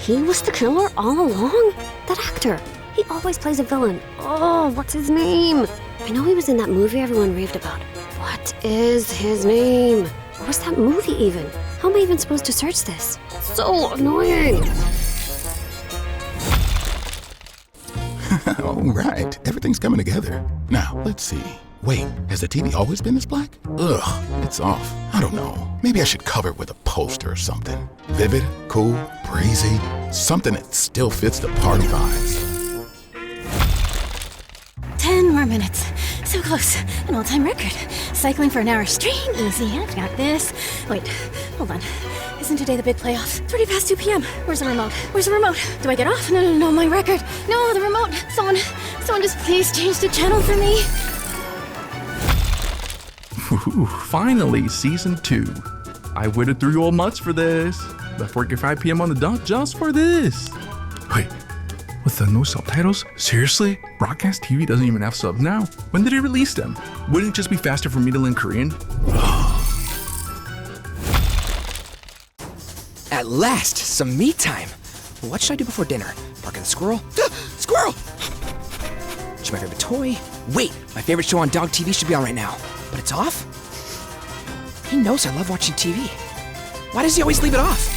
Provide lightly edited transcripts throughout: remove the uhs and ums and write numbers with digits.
he was the killer all along? That actor, he always plays a villain. Oh, what's his name? I know he was in that movie everyone raved about. What is his name? What was that movie even? How am I even supposed to search this? So annoying! All right, everything's coming together. Now, let's see. Wait, has the TV always been this black? Ugh, it's off. I don't know. Maybe I should cover it with a poster or something. Vivid, cool, breezy, something that still fits the party vibes. 10 more minutes. So close. An all-time record. Cycling for an hour straight. Easy. I've got this. Wait, hold on. Isn't today the big playoff? 30 past 2 p.m. Where's the remote? Where's the remote? Do I get off? No, my record. No, the remote. Someone just please change the channel for me. Ooh, finally, season 2. I waited 3 whole months for this. Left work at 5 p.m. on the dot just for this. Wait, with the no subtitles? Seriously? Broadcast TV doesn't even have subs now? When did it release them? Wouldn't it just be faster for me to learn Korean? At last, some me time. What should I do before dinner? Bark at the squirrel? Squirrel! Choose my favorite toy. Wait, my favorite show on dog TV should be on right now. But it's off? He knows I love watching TV. Why does he always leave it off?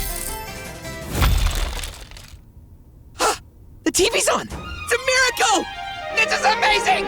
The TV's on! It's a miracle! This is amazing!